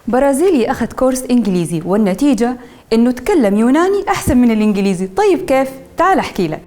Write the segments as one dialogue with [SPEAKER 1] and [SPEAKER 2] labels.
[SPEAKER 1] برازيلي أخذ كورس إنجليزي والنتيجة إنه تكلم يوناني أحسن من الإنجليزي. طيب كيف؟ تعال أحكي لك.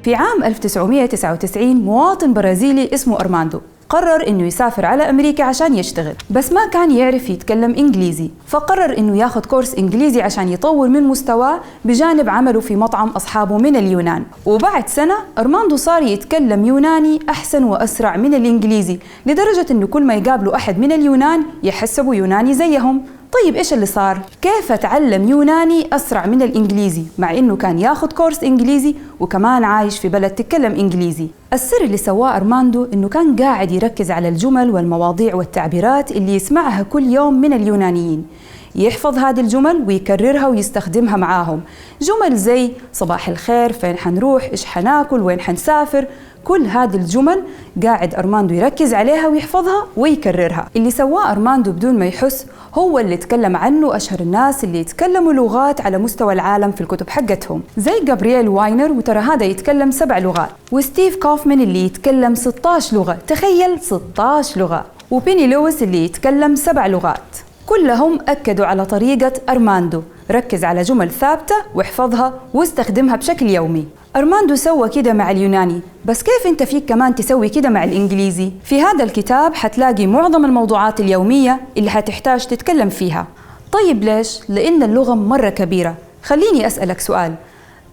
[SPEAKER 1] في عام 1999 مواطن برازيلي اسمه أرماندو قرر إنه يسافر على أمريكا عشان يشتغل، بس ما كان يعرف يتكلم إنجليزي، فقرر إنه ياخد كورس إنجليزي عشان يطور من مستواه بجانب عمله في مطعم أصحابه من اليونان. وبعد سنة أرماندو صار يتكلم يوناني أحسن وأسرع من الإنجليزي، لدرجة إنه كل ما يقابلوا أحد من اليونان يحسبوا يوناني زيهم. طيب إيش اللي صار؟ كيف أتعلم يوناني أسرع من الإنجليزي مع إنه كان ياخد كورس إنجليزي وكمان عايش في بلد تتكلم إنجليزي؟ السر اللي سواه أرماندو إنه كان قاعد يركز على الجمل والمواضيع والتعبيرات اللي يسمعها كل يوم من اليونانيين، يحفظ هذه الجمل ويكررها ويستخدمها معاهم. جمل زي صباح الخير، فين حنروح، إيش حناكل، وين حنسافر. كل هذه الجمل قاعد أرماندو يركز عليها ويحفظها ويكررها. اللي سواه أرماندو بدون ما يحس هو اللي تكلم عنه أشهر الناس اللي يتكلموا لغات على مستوى العالم في الكتب حقتهم، زي جابرييل واينر، وترى هذا يتكلم 7 لغات، وستيف كوفمان اللي يتكلم 16 لغة، تخيل 16 لغة، وبيني لويس اللي يتكلم 7 لغات. كلهم أكدوا على طريقة أرماندو، ركز على جمل ثابتة واحفظها واستخدمها بشكل يومي. أرماندو سوى كده مع اليوناني، بس كيف أنت فيك كمان تسوي كده مع الإنجليزي؟ في هذا الكتاب حتلاقي معظم الموضوعات اليومية اللي حتحتاج تتكلم فيها. طيب ليش؟ لأن اللغة مرة كبيرة. خليني أسألك سؤال،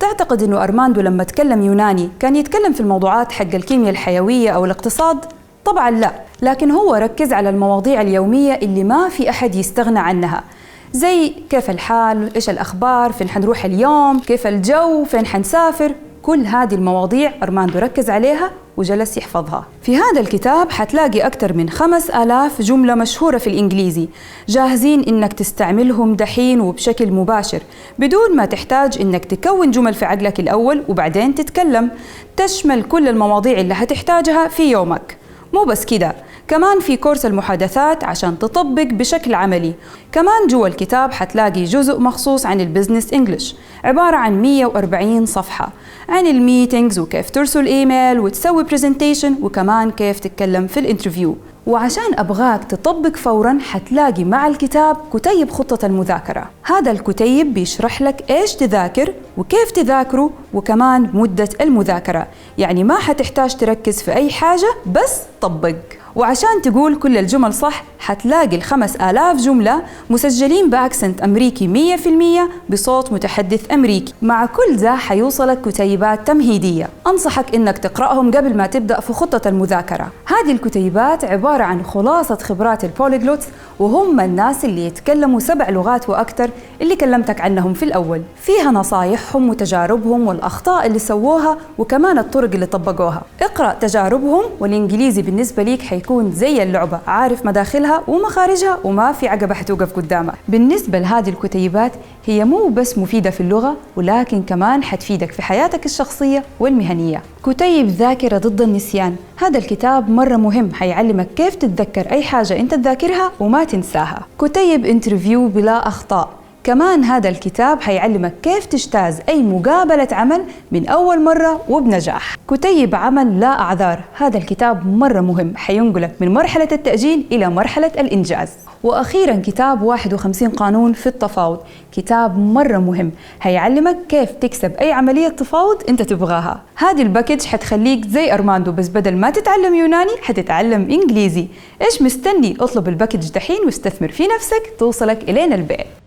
[SPEAKER 1] تعتقد أنه أرماندو لما تكلم يوناني كان يتكلم في الموضوعات حق الكيمياء الحيوية أو الاقتصاد؟ طبعاً لا، لكن هو ركز على المواضيع اليومية اللي ما في أحد يستغنى عنها، زي كيف الحال، إيش الأخبار، فين حنروح اليوم، كيف الجو، فين حنسافر. كل هذه المواضيع أرماندو ركز عليها وجلس يحفظها. في هذا الكتاب حتلاقي أكثر من 5000 جملة مشهورة في الإنجليزي جاهزين إنك تستعملهم دحين وبشكل مباشر بدون ما تحتاج إنك تكون جمل في عقلك الأول وبعدين تتكلم. تشمل كل المواضيع اللي هتحتاجها في يومك. مو بس كده، كمان في كورس المحادثات عشان تطبق بشكل عملي. كمان جوا الكتاب حتلاقي جزء مخصوص عن البزنس انجلش عبارة عن 140 صفحة عن الميتينجز وكيف ترسل ايميل وتسوي برزنتيشن وكمان كيف تتكلم في الانترفيو. وعشان أبغاك تطبق فوراً حتلاقي مع الكتاب كتيب خطة المذاكرة. هذا الكتيب بيشرح لك إيش تذاكر وكيف تذاكره وكمان مدة المذاكرة، يعني ما حتحتاج تركز في أي حاجة، بس طبق. وعشان تقول كل الجمل صح حتلاقي 5000 جملة مسجلين بأكسنت أمريكي 100% بصوت متحدث أمريكي. مع كل ده حيوصلك كتيبات تمهيدية، أنصحك إنك تقرأهم قبل ما تبدأ في خطة المذاكرة. هذه الكتيبات عبارة عن خلاصة خبرات البوليغلوتس، وهم الناس اللي يتكلموا 7 لغات وأكثر اللي كلمتك عنهم في الأول. فيها نصايحهم وتجاربهم والأخطاء اللي سووها وكمان الطرق اللي طبقوها. اقرأ تجاربهم، والإنجليزي بالنسبة ليك حيكون زي اللعبة، عارف مداخلها ومخارجها وما في عقبة حتوقف قدامك. بالنسبة لهذه الكتيبات هي مو بس مفيدة في اللغة، ولكن كمان حتفيدك في حياتك الشخصية والمهنية. كتيب ذاكرة ضد النسيان، هذا الكتاب مرة مهم، حيعلمك كيف تتذكر أي حاجة أنت تذاكرها وما تنساها. كتيب انترفيو بلا أخطاء، كمان هذا الكتاب حيعلمك كيف تجتاز أي مقابلة عمل من أول مرة وبنجاح. كتيب عمل لا أعذار، هذا الكتاب مرة مهم، حينقلك من مرحلة التأجيل إلى مرحلة الإنجاز. وأخيراً كتاب 51 قانون في التفاوض، كتاب مرة مهم، هيعلمك كيف تكسب أي عملية تفاوض أنت تبغاها. هذه الباكج حتخليك زي أرماندو، بس بدل ما تتعلم يوناني حتتعلم إنجليزي. إيش مستني؟ اطلب الباكج دحين واستثمر في نفسك توصلك إلينا البيت.